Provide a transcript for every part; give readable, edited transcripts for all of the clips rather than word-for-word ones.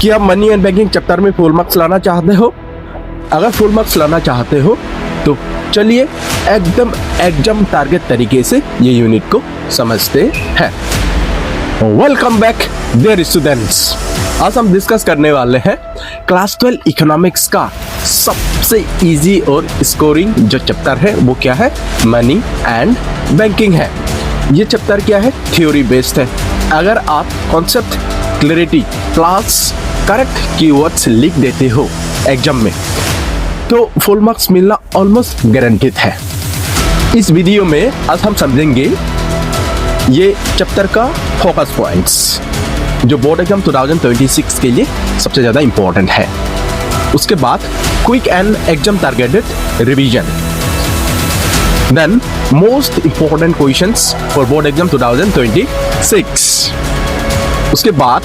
कि आप money and banking chapter में फुल मार्क्स लाना चाहते हो? अगर फुल मार्क्स लाना चाहते हो तो चलिए एकदम एग्जाम टारगेट तरीके से ये यूनिट को समझते हैं। Welcome back dear students. आज हम डिस्कस करने वाले हैं क्लास 12 इकोनॉमिक्स का सबसे इजी और स्कोरिंग जो चैप्टर है वो क्या है? मनी एंड बैंकिंग है। ये चैप्टर क्या है? थ्योरी बेस्ड है। अगर आप concept clarity plus correct keywords लिख देते हो एग्जाम में तो फुल मार्क्स मिलना ऑलमोस्ट गारंटीड है। इस वीडियो में आज हम समझेंगे ये चैप्टर का फोकस पॉइंट्स जो बोर्ड एग्जाम 2026 के लिए सबसे ज़्यादा इंपॉर्टेंट है। उसके बाद quick and exam targeted revision, then most important questions for board exam 2026। उसके बाद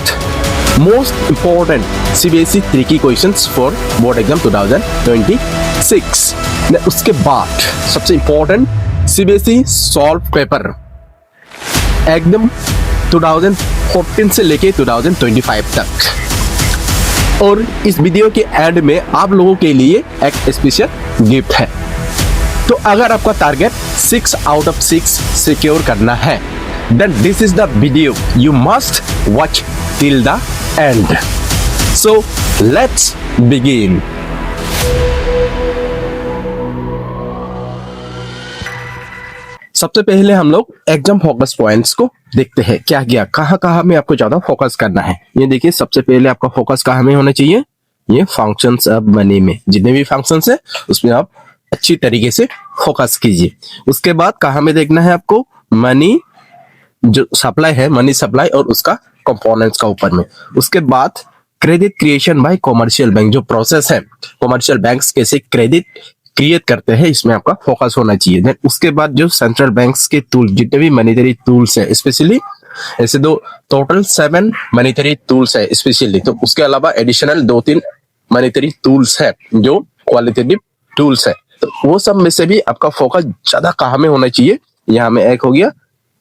most important CBSE tricky questions for board exam 2026। उसके बाद सबसे इंपॉर्टेंट CBSE सॉल्व पेपर एकदम 2014 से लेके 2025 तक। और इस वीडियो के एंड में आप लोगों के लिए एक स्पेशल गिफ्ट है। तो अगर आपका टारगेट 6 आउट ऑफ 6 सिक्योर करना है then this is the video you must watch till the end. So let's begin. सबसे पहले हम लोग एग्जाम फोकस पॉइंट्स को देखते हैं। क्या किया, कहाँ में आपको ज्यादा फोकस करना है। ये देखिए, सबसे पहले आपका फोकस कहाँ में होना चाहिए? ये फंक्शंस ऑफ मनी में, जितने भी फंक्शंस है उसमें आप अच्छी तरीके से फोकस कीजिए। उसके बाद कहाँ में देखना है आपको? मनी जो सप्लाई है, मनी सप्लाई और उसका कंपोनेंट्स का ऊपर में। उसके बाद credit creation bye commercial bank, जो प्रोसेस है कॉमर्शियल बैंक्स कैसे क्रेडिट क्रिएट करते हैं, इसमें आपका फोकस होना चाहिए। देन उसके बाद जो सेंट्रल बैंक्स के टूल, जितने भी मनीटरी टूल्स है, स्पेशली ऐसे दो टोटल 7 मनीटरी टूल्स है स्पेशली, तो उसके अलावा एडिशनल 2-3 मनीटरी टूल्स है जो क्वालिटेटिव टूल्स है। तो वो सब में से भी आपका फोकस ज्यादा कहाँ में होना चाहिए? यहाँ में एक हो गया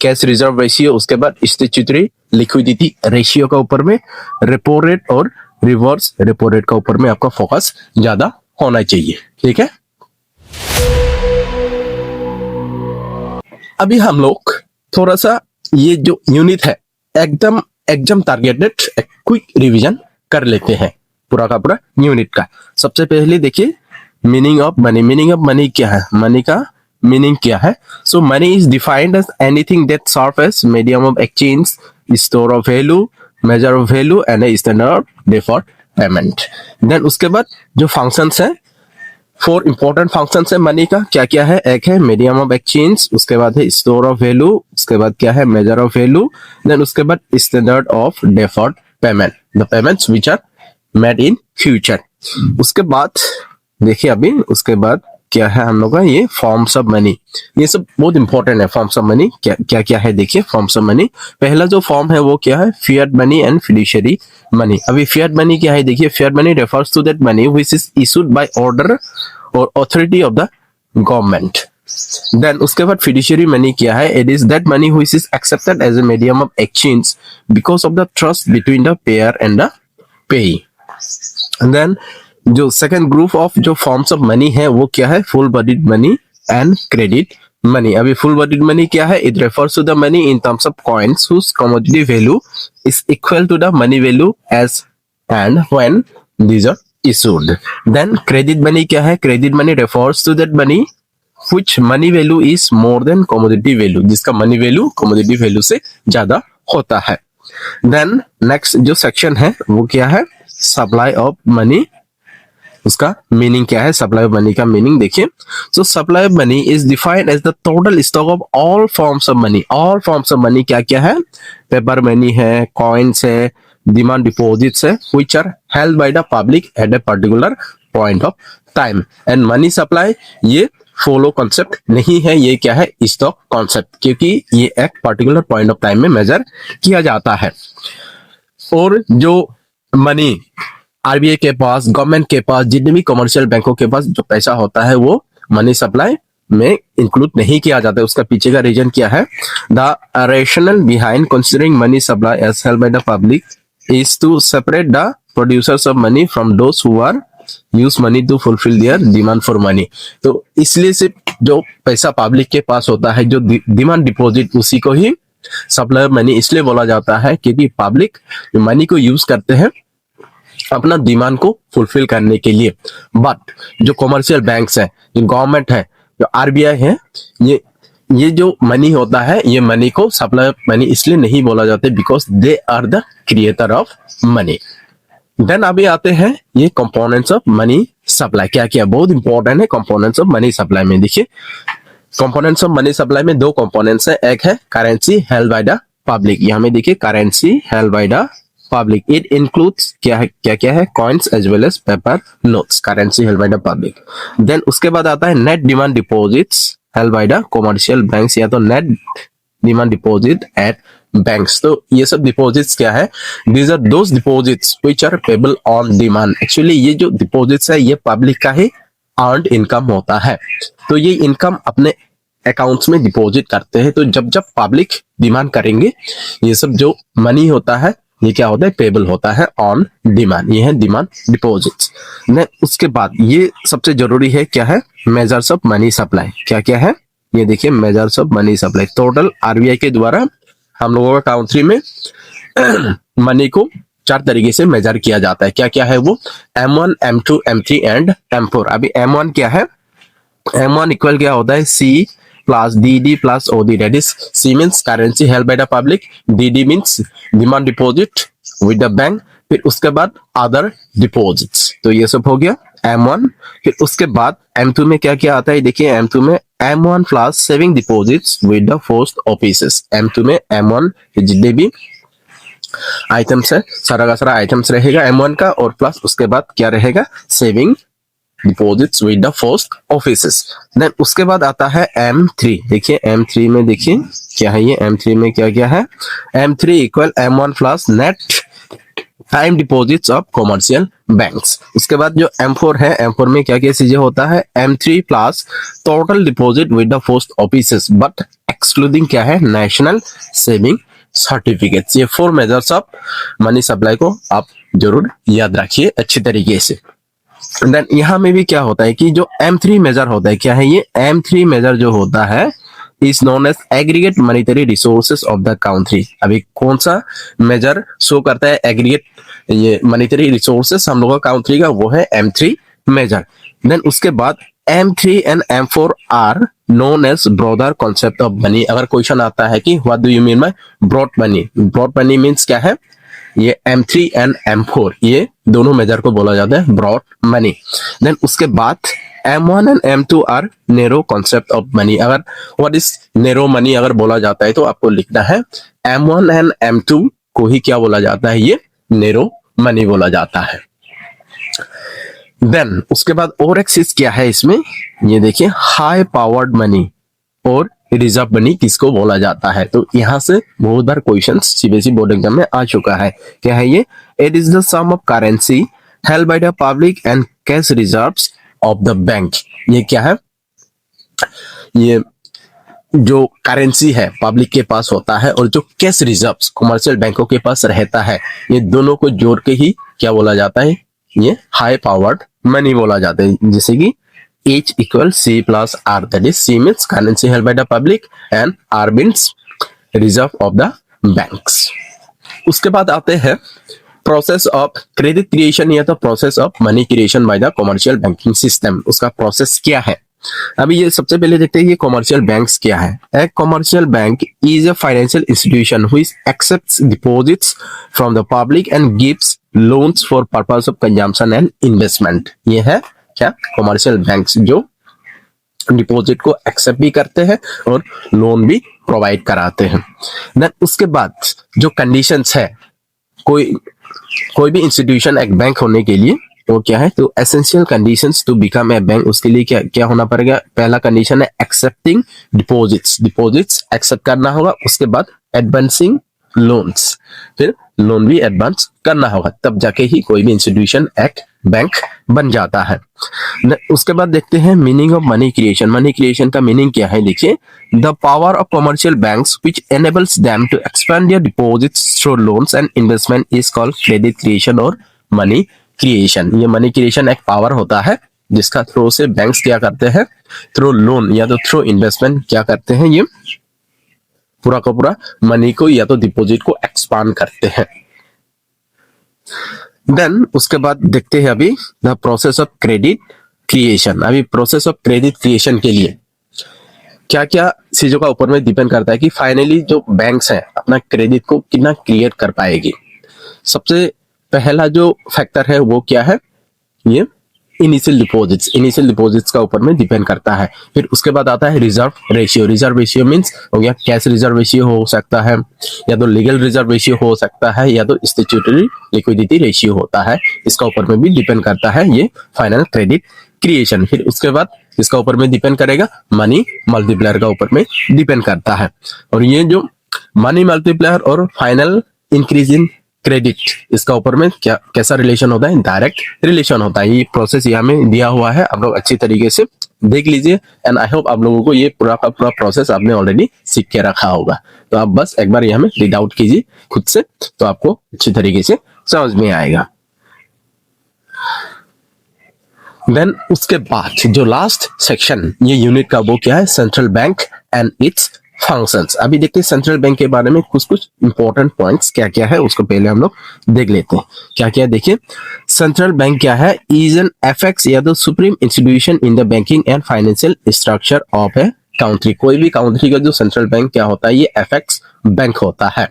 कैश रिजर्व रेशियो, उसके बाद स्टैट्यूटरी लिक्विडिटी रेशियो का ऊपर में, रेपो रेट और रिवर्स रेपो रेट का ऊपर में आपका फोकस ज्यादा होना चाहिए। ठीक है, अभी हम लोग थोड़ा सा ये जो यूनिट है एकदम एग्जाम टारगेटेड क्विक रिवीजन कर लेते हैं पूरा का पूरा यूनिट का। सबसे पहले देखिए meaning of money. Meaning of money क्या है? मनी का मीनिंग क्या है? So money is defined as anything that serve as medium of exchange, store of value, measure of value and a standard way for payment. Then उसके बाद जो functions है, 4 important functions है मनी का। क्या क्या है? एक है मीडियम ऑफ एक्सचेंज, उसके बाद है स्टोर ऑफ वैल्यू, उसके बाद क्या है? मेजर ऑफ वैल्यू, देन उसके बाद standard of deferred payment, the payments which are made in future. उसके बाद देखिए अभी उसके बाद क्या है हम लोग का? ये फॉर्म्स ऑफ मनी। ये सब बहुत इंपॉर्टेंट है। फॉर्म्स ऑफ मनी क्या क्या है? देखिए फॉर्म्स ऑफ मनी, पहला जो फॉर्म है वो क्या है? Fiat money and fiduciary money. अभी फिएट मनी क्या है? देखिए fiat money refers to that money which is issued by order और authority of the government. Then उसके बाद फिड्यूशियरी मनी क्या है? It is that money which is accepted as a medium of exchange because of the trust between the payer and the payee. Then जो second group ऑफ जो forms of money है वो क्या है? Full bodied money and credit money. अभी full bodied money क्या है? It refers to the money in terms of coins whose commodity value is equal to the money value as and when these are issued. Then credit money क्या है? Credit money refers to that money which money value is more than commodity value, जिसका money value commodity value से ज्यादा होता है। Then next जो section है वो क्या है? Supply of money. उसका मीनिंग क्या है? सप्लाई ऑफ मनी का मीनिंग देखिए। So supply of money is defined as the total stock of all forms of money. All forms of money क्या क्या है? पेपर मनी है, कॉइन्स है, डिमांड डिपॉजिट्स है which are held by the public at a particular point of time. And money supply ये follow concept नहीं है, ये क्या है? स्टॉक कॉन्सेप्ट, क्योंकि ये एक पर्टिकुलर पॉइंट ऑफ टाइम में मेजर किया जाता है। और जो मनी आरबीआई के पास, गवर्नमेंट के पास, जितने भी कमर्शियल बैंकों के पास जो पैसा होता है वो मनी सप्लाई में इंक्लूड नहीं किया जाता है। उसका पीछे का रीजन क्या है? The rational behind considering money supply as held by the public is to separate the producers of money from those who are use money to fulfil their demand for money. तो इसलिए सिर्फ जो पैसा public के पास होता है, जो demand deposit, उसी को ही सप्लाई मनी इसलिए बोला जाता है क्योंकि पब्लिक मनी को यूज करते हैं अपना डिमांड को फुलफिल करने के लिए। बट जो कमर्शियल बैंक्स है, जो गवर्नमेंट है, जो आरबीआई है, ये जो मनी होता है, ये मनी को सप्लाई मनी इसलिए नहीं बोला जाता because they are the creator of money. Then अभी आते हैं ये कंपोनेंट्स ऑफ मनी सप्लाई क्या क्या बहुत इंपॉर्टेंट है कंपोनेंट्स ऑफ मनी सप्लाई में। देखिए कंपोनेंट्स ऑफ मनी सप्लाई में दो कंपोनेंट्स है, एक है currency held by the public. यहाँ में देखिए currency held by the public, it includes क्या है coins as well as paper notes, currency held by the public. Then उसके बाद आता है net demand deposits held by the commercial banks, या तो net demand deposit at banks. तो ये सब डिपॉजिट्स क्या है, these are those deposits which are payable on demand. Actually ये जो डिपॉजिट्स है ये पब्लिक का ही अर्न्ड इनकम होता है, तो ये इनकम अपने अकाउंट्स में डिपॉजिट करते हैं। तो जब जब पब्लिक डिमांड करेंगे ये सब जो मनी होता है ये क्या होता है, पेबल होता है ऑन डिमांड। ये है डिमांड डिपॉजिट्स। उसके बाद ये सबसे जरूरी है क्या है, मेजर्स ऑफ मनी सप्लाई। क्या क्या है ये देखिए, measures of money supply total RBI के द्वारा हम लोगों का काउंट्री में मनी को चार तरीके से मेजर किया जाता है। क्या क्या है वो, M1, M2, M3 and M4। अभी M1 क्या है, M1 इक्वल क्या होता है, C plus DD plus OD, that is C means currency held by the public, DD means demand deposit with the bank, फिर उसके बाद अदर डिपॉजिट्स। तो ये सब हो गया M1। फिर उसके बाद M2 में क्या क्या आता है, देखिए M2 में M1 plus saving deposits with the post offices. M2 में M1 जितने भी आइटम्स है सारा का सारा आइटम्स रहेगा M1 का, और प्लस उसके बाद क्या रहेगा, saving deposits with the post offices. Then उसके बाद आता है M3। देखिए M3 में देखिए क्या है, ये M3 में क्या क्या है, M3 equal M1 plus net time deposits of commercial banks. उसके बाद जो M4 है, M4 में क्या क्या चीजें होता है, M3 plus total deposit with the post offices but excluding क्या है, नेशनल सेविंग सर्टिफिकेट्स। ये 4 मेजर्स ऑफ मनी सप्लाई को आप जरूर याद रखिए अच्छी तरीके से। देन यहाँ में भी क्या होता है कि जो M3 मेजर होता है, क्या है ये M3 मेजर जो होता है is known as aggregate monetary resources of the country. अभी कौन सा मेजर शो करता है एग्रीगेट ये मॉनेटरी रिसोर्सेज हम लोगों का कंट्री का, वो है M3 मेजर। देन उसके बाद M3 and M4 are known as broader concept of money. अगर क्वेश्चन आता है कि what do you mean by broad money, broad money means क्या है, ये M3 एंड M4 ये दोनों मेजर को बोला जाता है ब्रॉड मनी। देन उसके बाद M1 and M2 are narrow concept of money. अगर व्हाट इज नैरो मनी अगर बोला जाता है तो आपको लिखना है M1 एंड M2 को ही क्या बोला जाता है, ये नैरो मनी बोला जाता है। देन उसके बाद और एक चीज क्या है इसमें, ये देखिए हाई पावर्ड मनी और रिजर्व मनी किसको बोला जाता है। तो यहां से बहुत बार क्वेश्चन सीबीएसई बोर्ड एग्जाम में आ चुका है। क्या है ये, it is the sum of currency held by the public and cash reserves of the bank. ये क्या है, ये जो करेंसी है पब्लिक के पास होता है और जो कैश रिजर्व्स कमर्शियल बैंकों के पास रहता है, ये दोनों को जोड़ के ही क्या बोला जाता है, ये हाई पावर्ड मनी बोला जाता है। जैसे कि H equal C plus R, that is C means currency held by the public and R means reserve of the banks। उसके बाद आते हैं प्रोसेस ऑफ क्रेडिट क्रिएशन या तो process of money creation bye the commercial banking system. उसका process क्या है, अभी ये सबसे पहले देखते हैं ये कमर्शियल बैंक्स क्या है। A commercial bank is a financial institution which accepts deposits from the public and gives loans for purpose of consumption and investment. ये है क्या, कमर्शियल बैंक्स जो डिपॉजिट को एक्सेप्ट भी करते हैं और लोन भी प्रोवाइड कराते हैं। देन उसके बाद जो कंडीशंस है, कोई भी इंस्टीट्यूशन एक बैंक होने के लिए वो क्या है, तो essential conditions to become a bank, उसके लिए क्या क्या होना पड़ेगा, पहला कंडीशन है एक्सेप्टिंग डिपॉजिट्स एक्सेप्ट करना होगा। उसके बाद एडवांसिंग लोन्स, फिर लोन भी एडवांस करना होगा, तब जाके ही कोई भी इंस्टीट्यूशन एक बैंक बन जाता है। उसके बाद देखते हैं meaning of money creation. Money creation का मीनिंग क्या है, देखिए the power of commercial banks which enables them to expand their deposits through loans and investment is called credit creation और मनी क्रिएशन। ये मनी क्रिएशन एक power होता है जिसका थ्रू से बैंक्स क्या करते हैं, थ्रू लोन या तो थ्रू इन्वेस्टमेंट क्या करते हैं, ये पूरा का पूरा मनी को या तो डिपॉजिट को एक्सपांड करते हैं। देन उसके बाद देखते हैं अभी the process of credit creation. अभी प्रोसेस ऑफ क्रेडिट क्रिएशन के लिए क्या क्या चीजों का ऊपर में डिपेंड करता है कि फाइनली जो बैंक्स हैं अपना क्रेडिट को कितना क्रिएट कर पाएगी। सबसे पहला जो फैक्टर है वो क्या है, ये इनिशियल डिपॉजिट्स का ऊपर में डिपेंड करता है। फिर उसके बाद आता है रिजर्व रेशियो मींस हो गया कैश रिजर्व रेशियो हो सकता है, या तो लीगल रिजर्व रेशियो हो सकता है, या तो स्टैट्यूटरी लिक्विडिटी रेशियो होता है। इसका ऊपर में भी डिपेंड करता है ये फाइनल क्रेडिट क्रिएशन। फिर उसके बाद इसका ऊपर में डिपेंड करेगा मनी मल्टीप्लायर का ऊपर में डिपेंड करता है। और ये जो मनी मल्टीप्लायर और फाइनल इंक्रीज इन क्रेडिट, इसका ऊपर में क्या कैसा रिलेशन होता है, डायरेक्ट रिलेशन होता है। ये प्रोसेस यहाँ में दिया हुआ है, आप लोग अच्छी तरीके से देख लीजिए। एंड आई होप आप लोगों को ये पूरा का पूरा प्रोसेस आपने ऑलरेडी सीख के रखा होगा। तो आप बस एक बार यहाँ में रीड आउट कीजिए खुद से, तो आपको अच्छी तरीके से समझ में आएगा। देन उसके बाद जो लास्ट सेक्शन ये यूनिट का वो क्या है, central bank and it's functions. अभी देखते हैं सेंट्रल बैंक के बारे में कुछ इंपॉर्टेंट पॉइंट्स क्या क्या है, उसको पहले हम लोग देख लेते हैं। क्या क्या देखिए, सेंट्रल बैंक क्या है, इज एन एफएक्स या तो supreme institution in the banking and financial structure of a country. कोई भी कंट्री का जो सेंट्रल बैंक क्या होता है, ये एफएक्स बैंक होता है।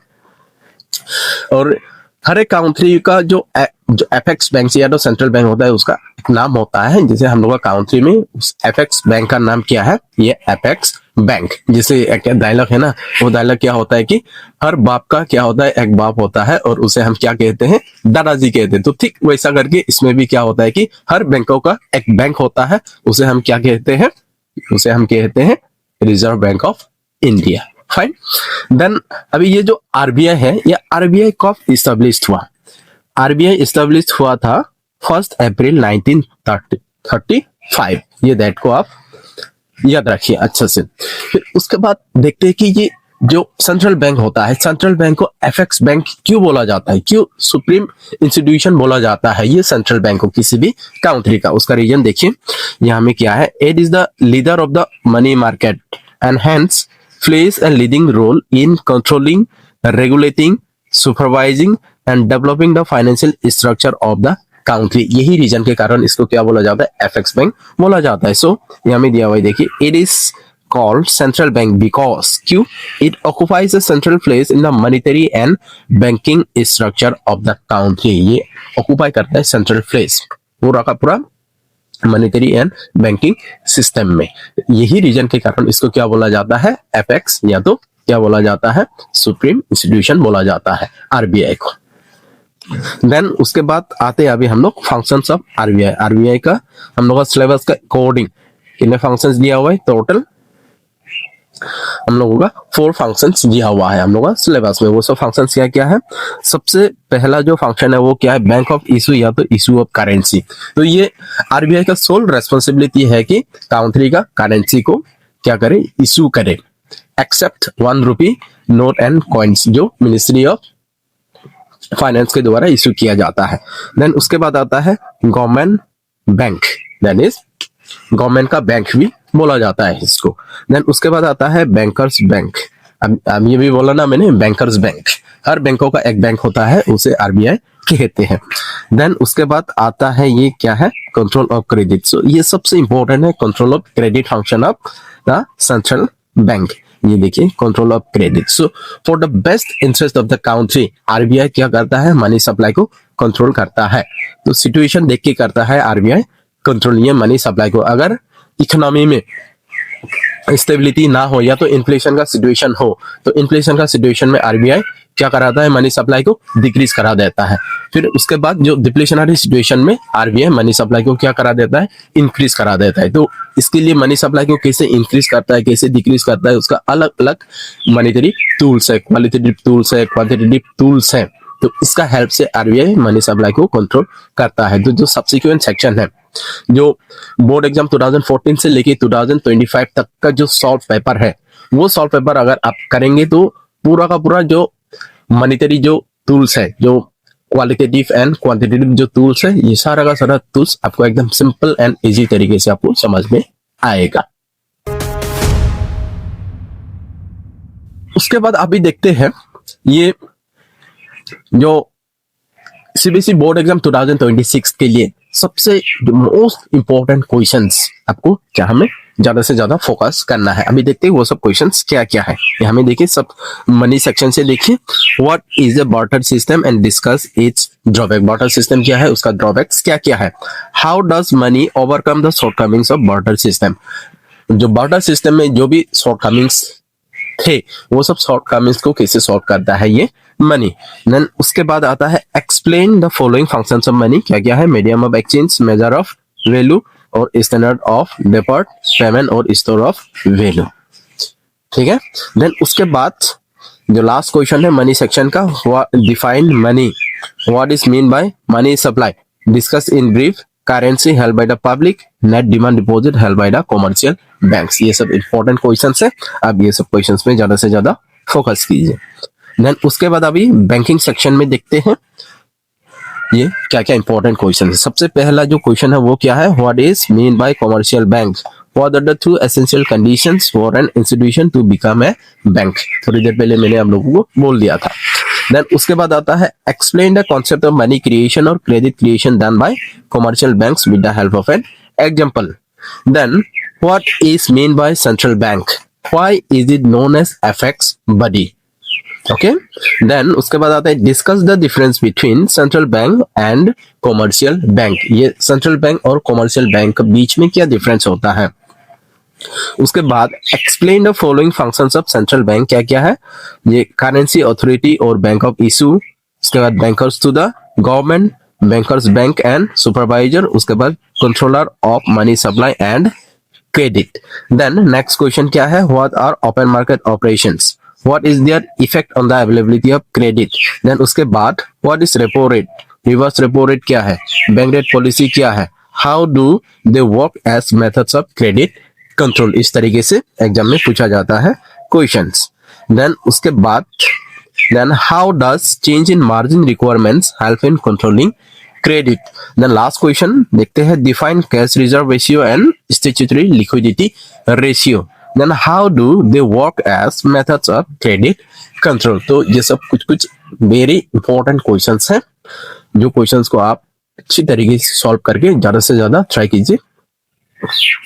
और हर एक कंट्री का जो एफएक्स बैंक या तो सेंट्रल बैंक होता है उसका एक नाम होता है। जैसे हम लोग का कंट्री में उस एफएक्स बैंक का नाम क्या है, ये एफएक्स बैंक। जैसे एक डायलॉग है ना, वो डायलॉग क्या होता है कि हर बाप का क्या होता है, एक बाप होता है और उसे हम क्या कहते हैं, दादाजी कहते हैं। तो ठीक वैसा करके इसमें भी क्या होता है कि हर बैंकों का एक बैंक होता है, उसे हम क्या कहते हैं, उसे हम कहते हैं Reserve Bank of India. Fine. Then अभी ये जो आरबीआई है, ये आरबीआई कब इस्टेब्लिश हुआ, आरबीआई इस्टेब्लिश हुआ था 1 अप्रैल 1935। ये डेट को आप याद रखिए अच्छे से। फिर उसके बाद देखते हैं कि ये जो सेंट्रल बैंक होता है, सेंट्रल बैंक को एफएक्स बैंक क्यों बोला जाता है, क्यों सुप्रीम इंस्टीट्यूशन बोला जाता है ये सेंट्रल बैंक को किसी भी कंट्री का। उसका रीजन देखिए यहाँ में क्या है, it is the leader of the money market and hence plays a leading role in controlling, regulating, supervising and developing the financial structure of the country। यही रीजन के कारण इसको क्या बोला जाता है, एफएक्स बैंक बोला जाता है। सो यहाँ में दिया हुआ है देखिए, it is called central bank because क्यों, it occupies a central place in the monetary and banking structure of the country। ये ऑक्यूपाई करता है सेंट्रल प्लेस पूरा का पूरा मॉनेटरी एंड बैंकिंग सिस्टम में। यही रीजन के कारण इसको क्या बोला जाता है, एफएक्स या तो क्या बोला जाता है, सुप्रीम इंस्टीट्यूशन बोला जाता है आरबीआई को। देन उसके बाद आते हैं अभी हम लोग फंक्शंस ऑफ आरबीआई। आरबीआई का हम लोग का सिलेबस का अकॉर्डिंग कितने फंक्शंस दिया हुआ है, टोटल हम लोगों का 4 फंक्शंस दिया हुआ है हम लोग का सिलेबस में। वो सब फंक्शंस क्या क्या है, सबसे पहला जो फंक्शन है वो क्या है, बैंक ऑफ इशू या तो इशू ऑफ करेंसी। तो ये आरबीआई का सोल रेस्पॉन्सिबिलिटी है कि कंट्री का करेंसी को क्या करे, इशू करे, except 1 rupee note and coins जो मिनिस्ट्री ऑफ फाइनेंस के द्वारा इशू किया जाता है। देन उसके बाद आता है government bank, that is government का बैंक भी बोला जाता है इसको। देन उसके बाद आता है बैंकर्स बैंक। अब ये भी बोला ना मैंने, बैंकर्स बैंक, हर बैंकों का एक बैंक होता है, उसे आरबीआई कहते हैं। देन उसके बाद आता है ये क्या है, कंट्रोल ऑफ क्रेडिट। सो ये सबसे इंपॉर्टेंट है, control of credit function of the central bank. ये देखिए control of credit. So for the best interest of the country RBI क्या करता है, मनी सप्लाई को कंट्रोल करता है। तो सिचुएशन देख के करता है आरबीआई कंट्रोल ये मनी सप्लाई को। अगर इकोनॉमी में स्टेबिलिटी ना हो या तो इन्फ्लेशन का सिचुएशन हो, तो इन्फ्लेशन का सिचुएशन में आरबीआई क्या कराता है, मनी सप्लाई को डिक्रीज करा देता है। फिर उसके बाद जो डिप्लेशनरी सिचुएशन में आरबीआई मनी सप्लाई को क्या करा देता है, इंक्रीज करा देता है। तो इसके लिए मनी सप्लाई को कैसे इंक्रीज करता है, कैसे डिक्रीज करता है, उसका अलग अलग मॉनेटरी टूल्स है, क्वालिटेटिव टूल्स है, क्वांटिटेटिव टूल्स है। तो इसका हेल्प से आरबीआई मनी सप्लाई को कंट्रोल करता है। तो जो सब्सिक्वेंट सेक्शन है, जो बोर्ड एग्जाम 2014 से लेके 2025 तक का जो सॉल्व पेपर है, वो सॉल्व पेपर अगर आप करेंगे तो पूरा का पूरा जो मॉनेटरी जो टूल्स है, जो क्वालिटेटिव एंड क्वांटिटेटिव जो टूल्स है, ये सारा का सारा टूल्स आपको एकदम सिंपल एंड इजी तरीके से आपको समझ में आएगा। उसके बाद अभी देखते हैं ये जो सीबीएसई बोर्ड एग्जाम 2026 के लिए सबसे मोस्ट इंपॉर्टेंट क्वेश्चंस आपको क्या हमें ज्यादा से ज्यादा फोकस करना है। अभी देखते हैं वो सब क्वेश्चंस क्या क्या है। ये हमें देखिए सब मनी सेक्शन से देखिए what is the barter system and discuss it's drawback. Barter system क्या है, उसका ड्रॉबैक्स क्या क्या है। How does money overcome the shortcomings of barter system. जो बार्टर सिस्टम में जो भी शॉर्टकमिंग्स थे वो सब शॉर्टकमिंग्स को कैसे सॉल्व करता है ये मनी। देन उसके बाद आता है explain the following functions of money. क्या क्या है, medium of exchange, major of value और स्टैंडर्ड ऑफ डेफर्ड पेमेंट और स्टोर ऑफ वैल्यू। ठीक है। देन उसके बाद जो लास्ट क्वेश्चन है मनी सेक्शन का, define money, what is mean bye money supply, discuss in brief, currency held by the public, net demand deposit held by the commercial banks. ये सब important questions है, आप ये सब क्वेश्चंस में ज्यादा से ज्यादा फोकस कीजिए। देन उसके बाद अभी बैंकिंग सेक्शन में देखते हैं ये क्या क्या इंपॉर्टेंट क्वेश्चन है। सबसे पहला जो क्वेश्चन है वो क्या है, what is mean by commercial bank, what are the two essential conditions for an institution to become a bank. थोड़ी देर पहले मैंने आप लोगों को बोल दिया था। देन उसके बाद आता है explain the concept of money creation और credit creation done by commercial banks with the help of an example. Then what is mean by central bank, why is it known as FX body. Okay. Then उसके बाद आता है discuss the difference between central bank and commercial bank. ये central bank और commercial bank के बीच में क्या डिफरेंस होता है। उसके बाद explain the following functions of central bank. क्या क्या है, ये करेंसी अथॉरिटी और बैंक ऑफ इशू। उसके बाद bankers to the government, bankers bank and supervisor. उसके बाद controller of money supply and credit. Then next question क्या है, what are open market operations, what is their effect on the availability of credit। then उसके बाद what is repo rate, reverse repo rate क्या है, bank rate policy क्या है, how do they work as methods of credit control। इस तरीके से exam में पूछा जाता है क्वेश्चंस। then उसके बाद then how does change in margin requirements help in controlling credit। then last question देखते हैं define cash reserve ratio and statutory liquidity ratio। then how do they work as methods of credit control। तो ये सब कुछ कुछ very important questions हैं जो questions को आप अच्छी तरीके से सॉल्व करके ज्यादा से ज्यादा ट्राई कीजिए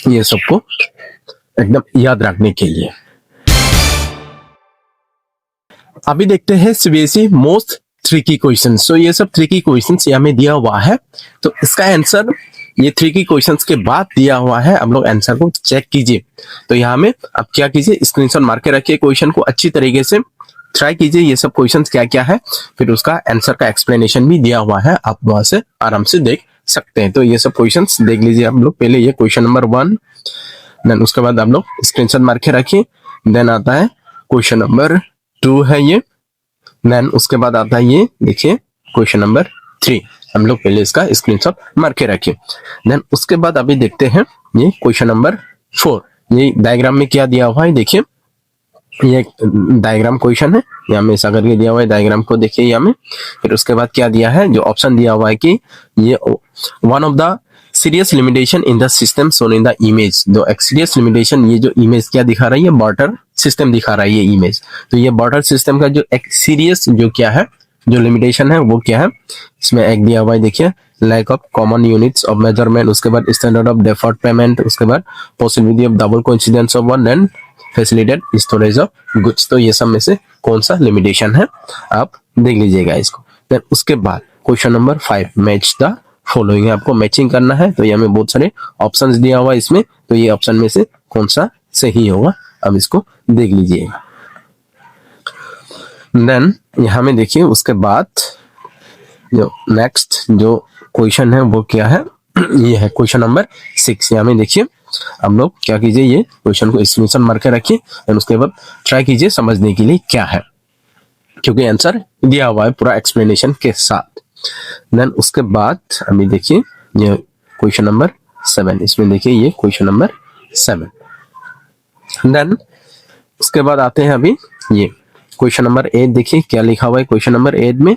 ये सबको एकदम याद रखने के लिए। अभी देखते हैं सीबीएसई मोस्ट ट्रिकी क्वेश्चंस। तो ये सब ट्रिकी क्वेश्चंस यहाँ में दिया हुआ है, तो इसका आंसर ये ट्रिकी क्वेश्चंस के बाद दिया हुआ है, आप लोग आंसर को चेक कीजिए। तो यहाँ में आप क्या कीजिए, स्क्रीनशॉट मार के रखिए, क्वेश्चन को अच्छी तरीके से ट्राई कीजिए ये सब क्वेश्चंस क्या क्या है, फिर उसका आंसर का एक्सप्लेनेशन भी दिया हुआ है, आप वहां से आराम से देख सकते हैं। तो ये सब क्वेश्चंस देख लीजिए आप लोग। पहले ये क्वेश्चन नंबर 1, देन उसके बाद आप लोग स्क्रीनशॉट मार के रखिए। देन आता है क्वेश्चन नंबर 2 है ये, देन उसके बाद आता है ये देखिए क्वेश्चन नंबर 3। हम लोग पहले इसका स्क्रीनशॉट मार के रखिए। देन उसके बाद अभी देखते हैं ये क्वेश्चन नंबर 4। ये डायग्राम में क्या दिया हुआ है देखिए, ये डायग्राम क्वेश्चन है, यहाँ में ऐसा करके दिया हुआ है, डायग्राम को देखिए यहाँ में। फिर उसके बाद क्या दिया है, जो ऑप्शन दिया हुआ है कि ये one of the serious limitation in the system shown in the image. दो सीरियस लिमिटेशन, ये जो इमेज क्या दिखा रहा है, ये बार्टर सिस्टम दिखा रहा है ये इमेज। तो ये बार्टर सिस्टम का जो एक सीरियस जो क्या है, जो लिमिटेशन है वो क्या है, इसमें एक दिया हुआ है देखिए, lack of common units of measurement, उसके बाद स्टैंडर्ड ऑफ डेफर्ड पेमेंट, उसके बाद possibility of double coincidence of one and facilitated storage of goods. तो ये सब में से कौन सा लिमिटेशन है आप देख लीजिएगा इसको। देन उसके बाद question number 5, match the following, आपको मैचिंग करना है। तो यहाँ में बहुत सारे ऑप्शंस दिया हुआ है इसमें, तो ये ऑप्शन में से कौन सा सही होगा अब इसको देख लीजिएगा। देन यहाँ में देखिए उसके बाद जो नेक्स्ट जो क्वेश्चन है वो क्या है, ये है क्वेश्चन नंबर 6। यहाँ में देखिए हम लोग क्या कीजिए, ये क्वेश्चन को स्क्रीनशॉट मार के रखिए, और उसके बाद ट्राई कीजिए समझने के लिए क्या है, क्योंकि आंसर दिया हुआ है पूरा एक्सप्लेनेशन के साथ। देन उसके बाद अभी देखिए ये क्वेश्चन नंबर 7, इसमें देखिए ये क्वेश्चन नंबर 7। देन उसके बाद आते हैं अभी ये क्वेश्चन नंबर 8, देखिए क्या लिखा हुआ है क्वेश्चन नंबर 8 में,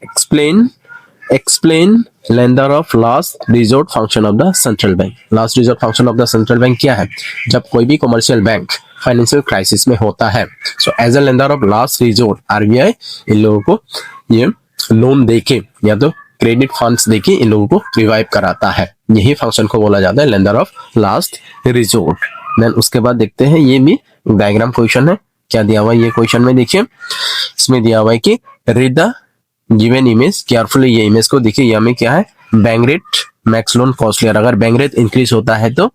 explain lender of last resort function of the central bank. Last resort function of the central bank क्या है? जब कोई भी कमर्शियल बैंक फाइनेंशियल क्राइसिस में होता है, so as a lender of last resort RBI इन लोगों को ये लोन देके या तो क्रेडिट फंड्स देके इन लोगों को रिवाइव कराता है। यही फंक्शन को बोला जाता है lender of last resort. Then उसके बाद देखते हैं, ये भी डायग्राम क्वेश्चन है। क्या दिया हुआ है ये क्वेश्चन में? देखिए इसमें दिया हुआ है कि read the given image carefully. ये इमेज को देखिए, यहाँ में क्या है? Bank rate max loan costlier. अगर बैंक रेट इंक्रीज होता है तो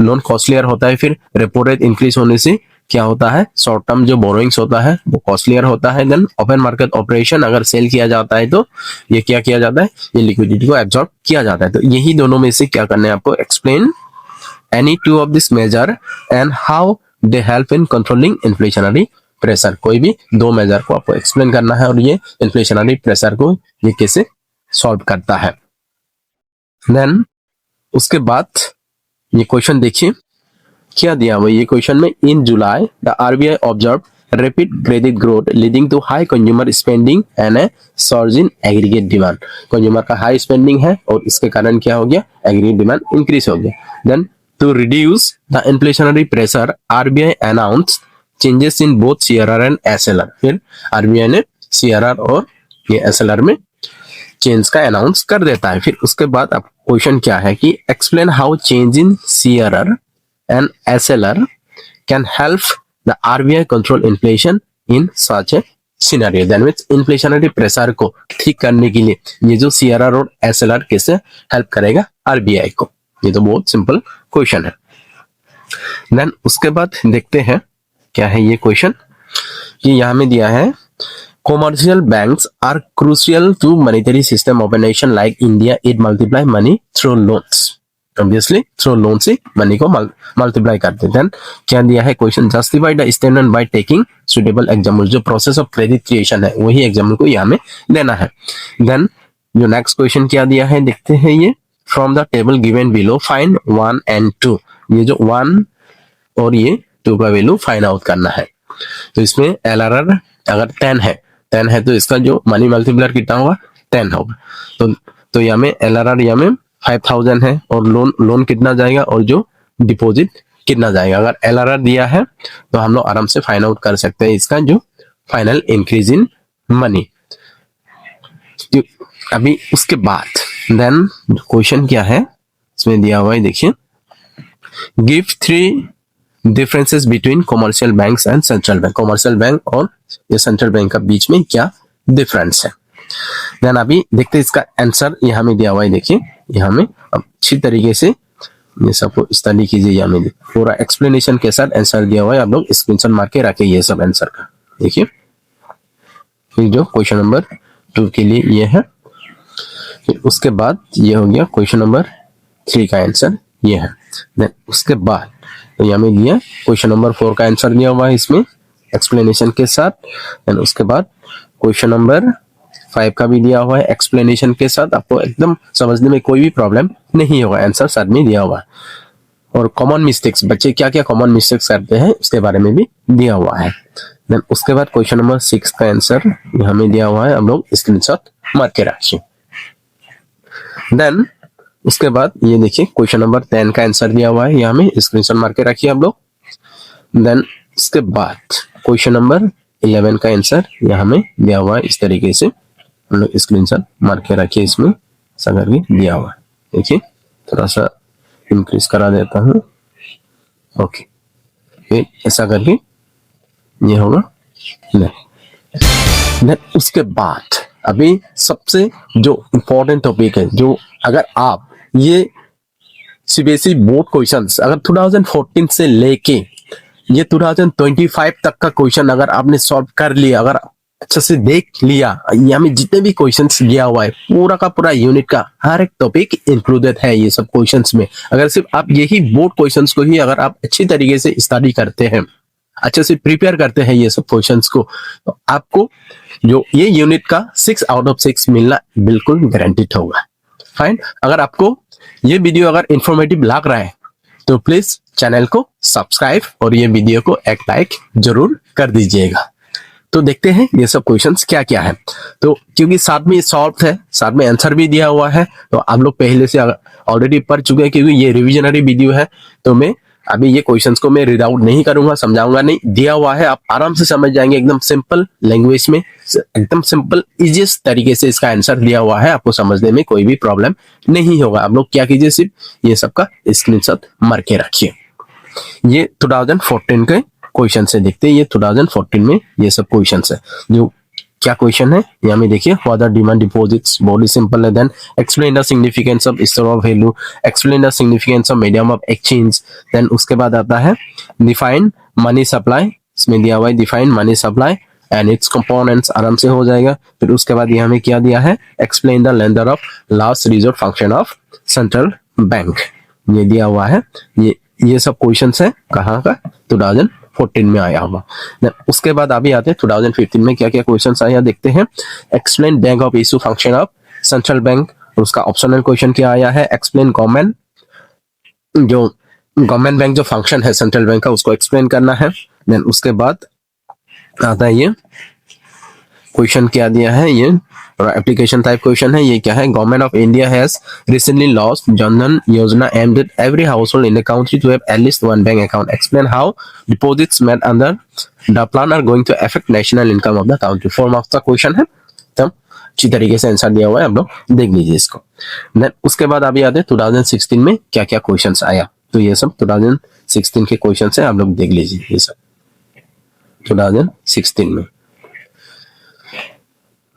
लोन कॉस्टलियर होता है। फिर रेपो रेट इंक्रीज होने से क्या होता है? शॉर्ट टर्म जो बोरोइंग्स होता है वो कॉस्टलियर होता है। देन ओपन मार्केट ऑपरेशन अगर सेल किया जाता है तो ये क्या किया जाता है? ये लिक्विडिटी को एब्जॉर्ब किया जाता है। तो यही दोनों में से क्या करना है आपको? Explain any two of this measure and how they help in controlling inflationary pressure. कोई भी दो मेजर को आपको एक्सप्लेन करना है और ये इन्फ्लेशनरी प्रेशर को ये कैसे सॉल्व करता है। देन उसके बाद ये क्वेश्चन देखिए क्या दिया हुआ ये क्वेश्चन में। In July the RBI observe rapid credit growth leading to high consumer spending and a surge in aggregate demand. Consumer का हाई स्पेंडिंग है और इसके कारण क्या हो गया? एग्रीगेट डिमांड इंक्रीज हो गया। Then to reduce the inflationary pressure RBI announce changes in both CRR and SLR. फिर आरबीआई ने सीआरआर और ये एसएलआर में चेंज का अनाउंस कर देता है। फिर उसके बाद अब क्वेश्चन क्या है कि explain how change in CRR and SLR can help the RBI control inflation in such a scenario। That means inflationary pressure को ठीक करने के लिए ये जो CRR और SLR कैसे हेल्प करेगा RBI को? ये तो बहुत सिंपल क्वेश्चन है। देन उसके बाद देखते हैं क्या है ये क्वेश्चन कि यहाँ में दिया है commercial banks are crucial to monetary system of a nation like India। It multiply money through loans। Obviously through loan से मनी को मल्टीप्लाई करते हैं। देन क्या दिया है question? Justify the statement by taking suitable example. जो process of credit creation है वही एग्जांपल को यहाँ में देना है। देन जो नेक्स्ट क्वेश्चन क्या दिया है देखते हैं ये। From the table given below find 1 and 2। ये जो 1 और ये 2 का वैल्यू फाइंड आउट करना है। तो इसमें एलआरआर अगर 10 है तो इसका जो मनी मल्टीप्लायर कितना होगा? 10 होगा। तो यहाँ में एलआरआर यहाँ में 5000 है और लोन कितना जाएगा और जो डिपॉजिट कितना जाएगा। अगर एलआरआर दिया है तो हम लोग आराम से फाइंड आउट कर सकते हैं इसका जो फाइनल इंक्रीज इन मनी। अभी उसके बाद देन क्वेश्चन क्या है इसमें दिया हुआ है देखिए। Give 3 differences between commercial banks and central bank. Commercial bank और ये सेंट्रल बैंक का बीच में क्या डिफरेंस है? देन अभी देखते हैं इसका आंसर यहाँ में दिया हुआ है। देखिए यहाँ में अच्छी तरीके से ये सबको स्टडी कीजिए। यहाँ में पूरा एक्सप्लेनेशन के साथ आंसर दिया हुआ है। आप लोग स्क्रीनशॉट मार के रखे ये सब आंसर का। देखिए फिर जो क्वेश्चन नंबर 2 के लिए ये है। फिर उसके बाद ये हो गया क्वेश्चन नंबर 3 का आंसर ये है। देन उसके बाद तो यहाँ में दिया क्वेश्चन नंबर 4 का आंसर दिया हुआ है इसमें एक्सप्लेनेशन के साथ। देन उसके बाद क्वेश्चन नंबर 5 का भी दिया हुआ है एक्सप्लेनेशन के साथ। आपको एकदम समझने में कोई भी प्रॉब्लम नहीं होगा, आंसर साथ में दिया हुआ है। और कॉमन मिस्टेक्स, बच्चे क्या क्या कॉमन मिस्टेक्स करते हैं उसके बारे में भी दिया हुआ है। देन उसके बाद क्वेश्चन नंबर 6 का आंसर यहाँ में दिया हुआ है। हम लोग स्क्रीनशॉट मार के रखिए। देन उसके बाद ये देखिए क्वेश्चन नंबर 10 का आंसर दिया हुआ है। यहाँ में स्क्रीनशॉट मार के रखिए आप लोग। देन उसके बाद क्वेश्चन नंबर 11 का आंसर यहाँ में दिया हुआ है। इस तरीके से हम लोग स्क्रीनशॉट मार के रखिए। इसमें ऐसा करके दिया हुआ है। देखिए थोड़ा सा इंक्रीज करा देता हूँ। ओके, फिर ऐसा करके ये होगा। नहीं, उसके बाद अभी सबसे जो इम्पोर्टेंट टॉपिक है, जो अगर आप ये सीबीएसई बोर्ड क्वेश्चंस अगर 2014 से लेके ये 2025 तक का क्वेश्चन अगर आपने सॉल्व कर लिया, अगर अच्छे से देख लिया, यहाँ में जितने भी क्वेश्चंस दिया हुआ है पूरा का पूरा यूनिट का हर एक टॉपिक इंक्लूडेड है ये सब क्वेश्चंस में। अगर सिर्फ आप यही बोर्ड क्वेश्चंस को ही अगर आप अच्छी तरीके से स्टडी करते हैं, अच्छे से प्रिपेयर करते हैं ये सब क्वेश्चंस को, तो आपको जो ये यूनिट का 6 आउट ऑफ 6 मिलना बिल्कुल गारंटीड होगा। फाइन। अगर आपको ये वीडियो अगर इंफॉर्मेटिव लग रहा है तो प्लीज चैनल को सब्सक्राइब और ये वीडियो को एक लाइक जरूर कर दीजिएगा। तो देखते हैं ये सब क्वेश्चंस क्या क्या है। तो क्योंकि साथ में सॉल्व है, साथ में आंसर भी दिया हुआ है, तो आप लोग पहले से ऑलरेडी पढ़ चुके हैं, क्योंकि ये रिविजनरी वीडियो है, तो मैं अभी ये क्वेश्चंस को मैं रीड आउट नहीं करूंगा, समझाऊंगा नहीं, दिया हुआ है, आप आराम से समझ जाएंगे, एकदम सिंपल लैंग्वेज में, एकदम सिंपल इजीएस्ट तरीके से इसका आंसर दिया हुआ है, आपको समझने में कोई भी प्रॉब्लम नहीं होगा। आप लोग क्या कीजिए, सिर्फ ये सबका स्क्रीनशॉट मार के रखिए। ये 2014 के क्वेश्चन से देखते हैं, ये 2014 में ये सब क्वेश्चन है। जो क्या क्वेश्चन है यहाँ में देखिए, व्हाट आर डिमांड डिपॉजिट्स, बहुत ही सिंपल है। Then explain the significance of store of value, explain the significance of medium of exchange. Then उसके बाद आता है डिफाइन मनी सप्लाई, इसमें दिया हुआ है define money supply and it's components, आराम से हो जाएगा। फिर उसके बाद यहाँ में क्या दिया है, explain the lender of last resort function of central bank, ये दिया हुआ है। ये सब क्वेश्चंस है कहाँ का, 2014 में आया हुआ। उसके बाद अभी आते हैं 2015 में क्या क्या क्वेश्चंस आया देखते हैं। Explain bank of issue function of central bank, उसका ऑप्शनल क्वेश्चन क्या आया है, एक्सप्लेन गवर्नमेंट बैंक जो फंक्शन है सेंट्रल बैंक का, उसको एक्सप्लेन करना है। देन उसके बाद आता है ये क्वेश्चन क्या दिया है, ये एप्लीकेशन टाइप क्वेश्चन है। ये क्या है, government of India has recently launched Jan Dhan Yojana aimed at every household in the country to have at least one bank account, explain how deposits made under the plan are going to affect national income of the country. 4 marks का क्वेश्चन है, तब अच्छी तरीके से answer दिया हुआ है, आप लोग देख लीजिए इसको। देन उसके बाद अभी आते हैं 2016 में क्या क्या क्वेश्चन आया, तो ये सब 2016 के क्वेश्चन है, आप लोग देख लीजिए ये सब 2016 में।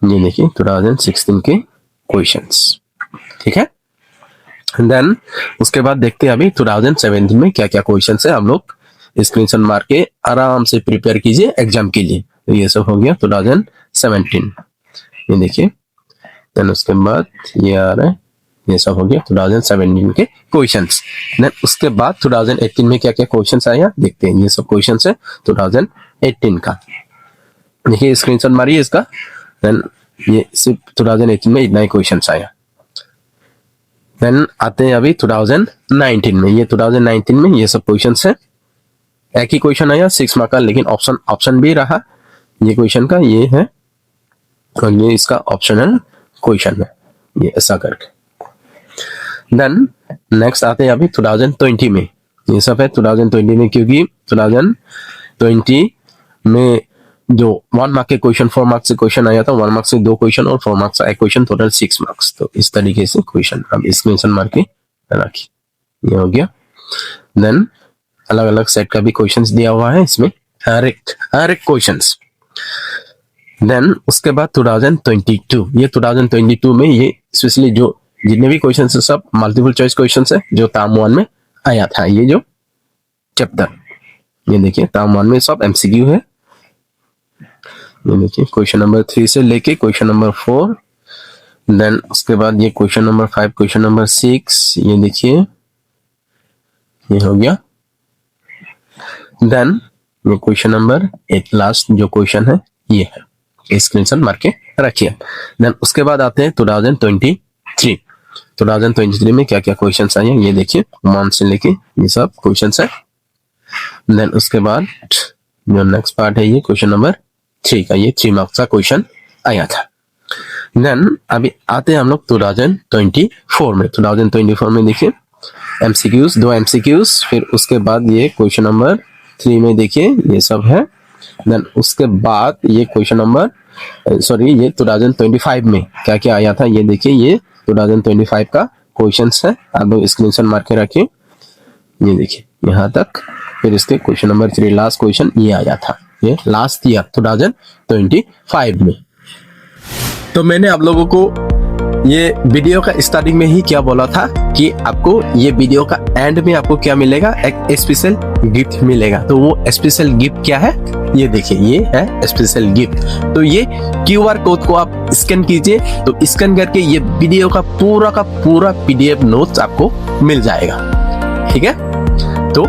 ये देखिए 2016 के क्वेश्चंस, ठीक है। देन उसके बाद देखते हैं अभी 2017 में क्या क्या क्वेश्चंस है, हम लोग स्क्रीनशॉट मार के आराम से प्रिपेयर कीजिए एग्जाम के लिए। तो ये सब हो गया 2017, ये देखिए। देन उसके बाद ये आ रहा है, ये सब हो गया 2017 के क्वेश्चंस। देन उसके बाद 2018 में क्या क्या क्वेश्चंस आया देखते हैं, ये सब क्वेश्चंस है 2018 का, देखिए स्क्रीनशॉट मारिए इसका। देन ये सिर्फ 2018 में इतना ही क्वेश्चन आया। देन आते हैं अभी 2019 में, ये 2019 में ये सब क्वेश्चन है, एक ही क्वेश्चन आया 6 मार्क का, लेकिन ऑप्शन भी रहा ये क्वेश्चन का, ये है, और ये इसका ऑप्शनल क्वेश्चन है, ये ऐसा करके। देन नेक्स्ट आते हैं अभी 2020 में, ये सब है 2020 में, क्योंकि 2020 में जो 1 मार्क के क्वेश्चन 4 मार्क्स से क्वेश्चन आया था, 1 मार्क्स से 2 क्वेश्चन और 4 मार्क्स का एक क्वेश्चन, टोटल 6 मार्क्स। तो इस तरीके से क्वेश्चन अब स्क्रीनशॉट मार के रखिए, ये हो गया। देन अलग अलग सेट का भी क्वेश्चंस दिया हुआ है इसमें, हर एक क्वेश्चंस। देन उसके बाद 2022, ये 2022 में ये स्पेशली जो जितने भी क्वेश्चन है सब मल्टीपल चॉइस क्वेश्चन है, जो टर्म 1 में आया था, ये जो चैप्टर, ये देखिए टर्म 1 में सब एमसीक्यू है। ये देखिए क्वेश्चन नंबर 3 से लेके क्वेश्चन नंबर 4, देन उसके बाद ये क्वेश्चन नंबर 5, क्वेश्चन नंबर 6, ये देखिए ये हो गया। देन ये क्वेश्चन नंबर 8 लास्ट जो क्वेश्चन है ये है, स्क्रीनशॉट मार के रखिए। देन उसके बाद आते हैं 2023 में क्या क्या क्वेश्चन आए, ये देखिए 1 से लेके ये सब क्वेश्चन है। देन उसके बाद जो नेक्स्ट पार्ट है, ये क्वेश्चन नंबर 3 का, ये 3 मार्क्स का क्वेश्चन आया था। देन अभी आते हैं हम लोग 2024 में देखिए एमसीक्यूज, 2 एमसीक्यूज, फिर उसके बाद ये क्वेश्चन नंबर 3 में देखिए ये सब है। देन उसके बाद ये क्वेश्चन नंबर ये 2025 में क्या क्या आया था, ये देखिए ये 2025 का क्वेश्चन है, आप लोग स्क्रीनशॉट मार के रखिए, ये देखिए यहाँ तक। फिर इसके क्वेश्चन नंबर 3 लास्ट क्वेश्चन ये आया था, ये लास्ट ईयर 2025 में। तो मैंने आप लोगों को ये वीडियो का स्टार्टिंग में ही क्या बोला था कि आपको ये वीडियो का एंड में आपको क्या मिलेगा, एक स्पेशल गिफ्ट मिलेगा। तो वो स्पेशल गिफ्ट क्या है, ये देखिए ये है स्पेशल गिफ्ट। तो ये QR कोड को आप स्कैन कीजिए, तो स्कैन करके ये वीडियो का पूरा PDF नोट्स आपको मिल जाएगा, ठीक है। तो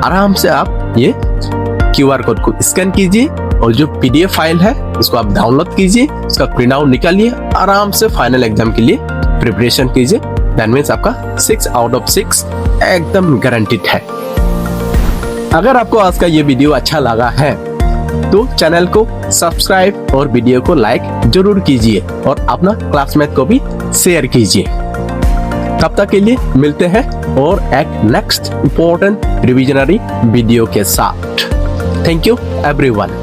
आराम से आप ये QR कोड को स्कैन कीजिए और जो PDF फाइल है उसको आप डाउनलोड कीजिए, उसका प्रिंट आउट निकालिए, आराम से फाइनल एग्जाम के लिए प्रिपरेशन कीजिए। दैट मीन्स आपका 6 आउट ऑफ 6 एकदम गारंटीड है। अगर आपको आज का ये वीडियो अच्छा लगा है तो चैनल को सब्सक्राइब और वीडियो को लाइक जरूर कीजिए और अपना क्लासमेट को भी शेयर कीजिए। तब तक के लिए मिलते हैं और एक नेक्स्ट इंपॉर्टेंट रिविजनरी वीडियो के साथ। Thank you everyone.